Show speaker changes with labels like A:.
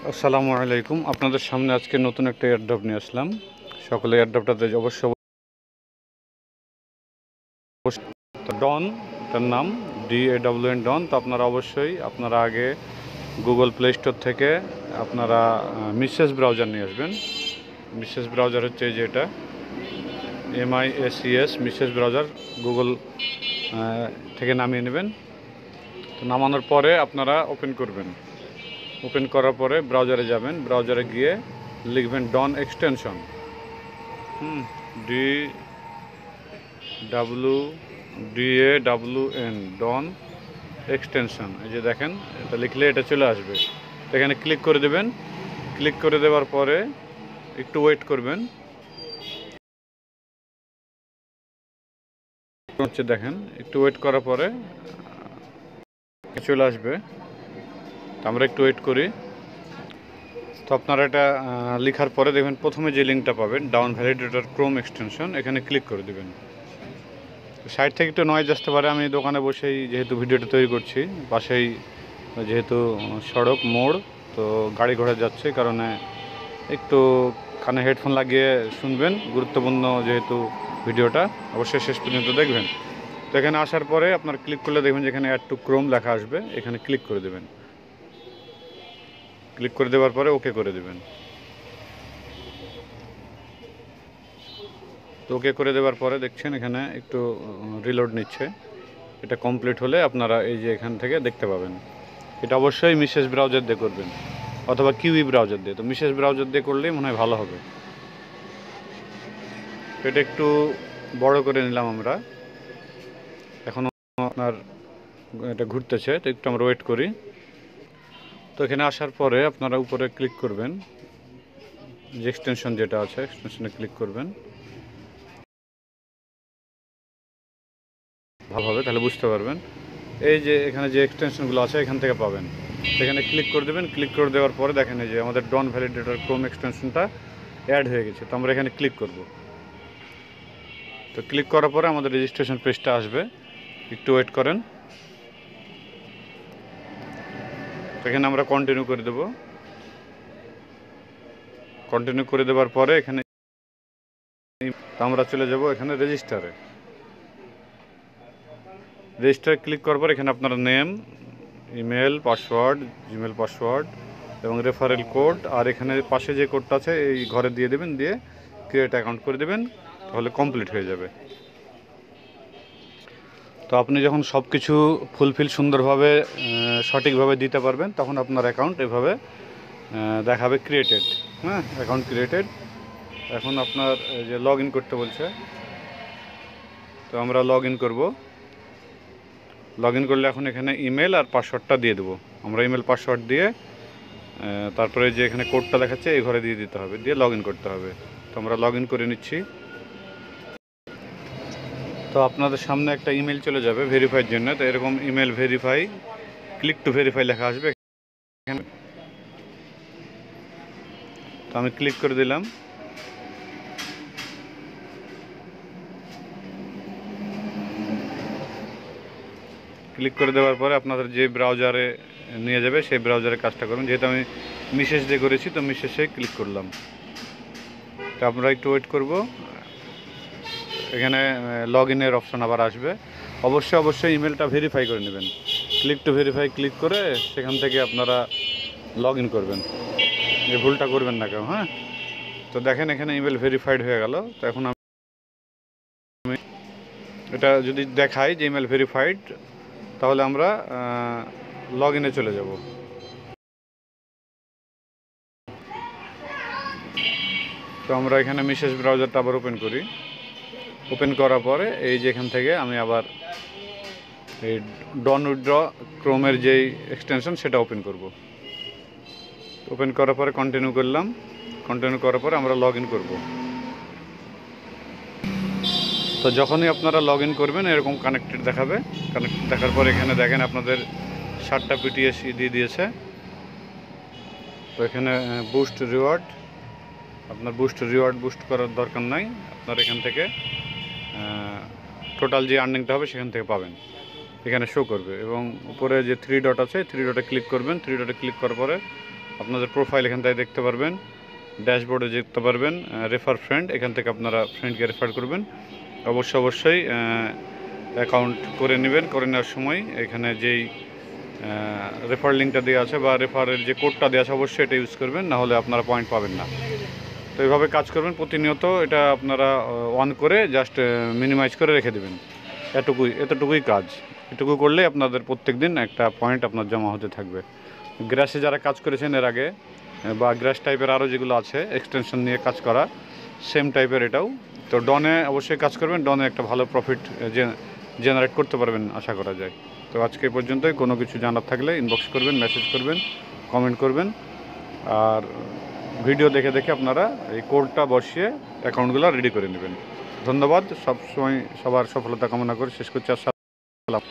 A: আসসালামু আলাইকুম। আপনাদের সামনে আজকে নতুন একটা এয়ারড্রপ নিয়ে আসলাম। সকলে এয়ারড্রপটাতে অবশ্যই ডন, তার নাম DAWN ডন। তো আপনারা অবশ্যই আগে গুগল প্লে স্টোর থেকে আপনারা মিসেস ব্রাউজার নিয়ে আসবেন। মিসেস ব্রাউজার হচ্ছে এই যে এটা MISES মিসেস ব্রাউজার গুগল থেকে নামিয়ে নেবেন। তো নামানোর পরে আপনারা ওপেন করবেন। ওপেন করার পরে ব্রাউজারে যাবেন। ব্রাউজারে গিয়ে লিখবেন ডন এক্সটেনশন, DAWN ডন এক্সটেনশন। এই যে দেখেন, এটা লিখলে এটা চলে আসবে। তো এখানে ক্লিক করে দেবেন। ক্লিক করে দেওয়ার পরে একটু ওয়েট করবেন। হচ্ছে দেখেন, একটু ওয়েট করার পরে চলে আসবে। তো আমরা একটু ওয়েট করি। তো আপনারা এটা লেখার পরে দেখবেন প্রথমে যে লিঙ্কটা পাবেন ডাউন ভ্যালিডেটর ক্রোম এক্সটেনশন, এখানে ক্লিক করে দেবেন। সাইড থেকে একটু নয়েজ আসতে পারে। আমি দোকানে বসেই যেহেতু ভিডিওটা তৈরি করছি, পাশেই যেহেতু সড়ক মোড়, তো গাড়ি ঘোড়া যাচ্ছে, কারণে একটু কানে হেডফোন লাগিয়ে শুনবেন। গুরুত্বপূর্ণ যেহেতু ভিডিওটা, অবশ্যই শেষ পর্যন্ত দেখবেন। তো এখানে আসার পরে আপনার ক্লিক করলে দেখবেন যেখানে অ্যাড টু ক্রোম লেখা আসবে, এখানে ক্লিক করে দেবেন। ক্লিক করে দেওয়ার পরে ওকে করে দেবেন। তো ওকে করে দেওয়ার পরে দেখছেন এখানে একটু রিলোড নিচ্ছে। এটা কমপ্লিট হলে আপনারা এই যে এখান থেকে দেখতে পাবেন। এটা অবশ্যই মিসেস ব্রাউজার দিয়ে করবেন অথবা কিউই ব্রাউজার দিয়ে। তো মিসেস ব্রাউজার দিয়ে করলেই মনে হয় ভালো হবে। তো এটা একটু বড় করে নিলাম আমরা। এখনও আপনার এটা ঘুরতেছে, তো একটু আমরা ওয়েট করি। তো এখানে আসার পরে আপনারা উপরে ক্লিক করবেন, যে এক্সটেনশন যেটা আছে এক্সটেনশনে ক্লিক করবেন। ভালো হবে, তাহলে বুঝতে পারবেন। এই যে এখানে যে এক্সটেনশনগুলো আছে এখান থেকে পাবেন। এখানে ক্লিক করে দেবেন। ক্লিক করে দেওয়ার পরে দেখেন এই যে আমাদের ডন ভ্যালিডেটর ক্রোম এক্সটেনশনটা অ্যাড হয়ে গেছে। তো আমরা এখানে ক্লিক করব। তো ক্লিক করার পরে আমাদের রেজিস্ট্রেশন পেজটা আসবে। একটু ওয়েট করেন। তো এখানে আমরা কন্টিনিউ করে দেব। কন্টিনিউ করে দেওয়ার পরে এখানে আমরা চলে যাব এখানে রেজিস্টারে। রেজিস্টারে ক্লিক করার পর এখানে আপনার name, email, password, Gmail password এবং রেফারেল কোড, আর এখানে পাশে যে কোডটা আছে এই ঘরে দিয়ে দেবেন। দিয়ে ক্রিয়েট অ্যাকাউন্ট করে দেবেন, তাহলে কমপ্লিট হয়ে যাবে। তো আপনি যখন সব কিছু ফুলফিল সুন্দরভাবে সঠিকভাবে দিতে পারবেন, তখন আপনার অ্যাকাউন্ট এভাবে দেখাবে ক্রিয়েটেড। হ্যাঁ, অ্যাকাউন্ট ক্রিয়েটেড। এখন আপনার যে লগ ইন করতে বলছে, তো আমরা লগ ইন করবো। লগ ইন করলে এখন এখানে ইমেল আর পাসওয়ার্ডটা দিয়ে দেবো। আমরা ইমেল পাসওয়ার্ড দিয়ে তারপরে যে এখানে কোডটা দেখাচ্ছে এই ঘরে দিয়ে দিতে হবে, দিয়ে লগ ইন করতে হবে। তো আমরা লগ ইন করে নিচ্ছি। তো আপনাদের সামনে একটা ইমেল চলে যাবে ভেরিফাইয়ের জন্য। তো এরকম email verify, click to verify লেখা আসবে এখানে। তো আমি ক্লিক করে দিলাম। ক্লিক করে দেওয়ার পরে আপনাদের যে ব্রাউজারে নিয়ে যাবে সেই ব্রাউজারে কাজটা করুন। যেহেতু আমি মিসেস দিয়ে করেছি, তো মিসেসে ক্লিক করলাম। তো আপনারা একটু ওয়েট করব। এখানে লগ ইনের অপশন আবার আসবে। অবশ্যই ইমেলটা ভেরিফাই করে নেবেন। ক্লিক টু ভেরিফাই ক্লিক করে সেখান থেকে আপনারা লগ ইন করবেন। এই ভুলটা করবেন না কেউ। হ্যাঁ, তো দেখেন এখানে ইমেল ভেরিফাইড হয়ে গেল। তো এখন আমি এটা যদি দেখাই যে ইমেল ভেরিফাইড, তাহলে আমরা লগ ইনে চলে যাব। তো আমরা এখানে মিসেস ব্রাউজারটা আবার ওপেন করি। ওপেন করার পরে এই যে এখান থেকে আমি আবার এই ডন উইথড্র ক্রোমের যেই এক্সটেনশন সেটা ওপেন করব। ওপেন করার পরে কন্টিনিউ করলাম। কন্টিনিউ করার পরে আমরা লগ ইন করবো। তো যখনই আপনারা লগ ইন করবেন এরকম কানেক্টেড দেখাবে। কানেক্টেড দেখার পর এখানে দেখেন আপনাদের 7টা PTS দিয়ে দিয়েছে। তো এখানে বুস্ট রিওয়ার্ড, আপনার বুস্ট করার দরকার নাই। আপনার এখান থেকে টোটাল যে আর্নিংটা হবে সেখান থেকে পাবেন, এখানে শো করবে। এবং উপরে যে 3 ডট আছে 3 ডটে ক্লিক করবেন। 3 ডটে ক্লিক করার পরে আপনাদের প্রোফাইল এখান থেকে দেখতে পারবেন, ড্যাশবোর্ডে দেখতে পারবেন রেফার ফ্রেন্ড, এখান থেকে আপনারা ফ্রেন্ডকে রেফার করবেন। অবশ্যই অ্যাকাউন্ট করে নেবেন। করে নেওয়ার সময় এখানে যেই রেফার লিঙ্কটা দেওয়া আছে বা রেফারের যে কোডটা দেওয়া আছে অবশ্যই এটা ইউজ করবেন, না হলে আপনারা পয়েন্ট পাবেন না। তো এইভাবে কাজ করবেন প্রতিনিয়ত। এটা আপনারা অন করে জাস্ট মিনিমাইজ করে রেখে দেবেন। এতটুকুই কাজ। এটুকু করলে আপনাদের প্রত্যেক দিন একটা পয়েন্ট আপনার জমা হতে থাকবে। গ্রাসে যারা কাজ করেছেন এর আগে বা গ্রাস টাইপের আরও যেগুলো আছে এক্সটেনশন নিয়ে কাজ করা, সেম টাইপের এটাও। তো ডনে অবশ্যই কাজ করবেন, ডনে একটা ভালো প্রফিট জেনারেট করতে পারবেন আশা করা যায়। তো আজকে এই পর্যন্তই। কোনো কিছু জানার থাকলে ইনবক্স করবেন, মেসেজ করবেন, কমেন্ট করবেন। আর ভিডিও দেখে দেখে আপনারা এই কোডটা বসিয়ে অ্যাকাউন্টগুলো রেডি করে নেবেন। ধন্যবাদ। সবসময় সবার সফলতা কামনা করে শেষ করছি। আসসালাম।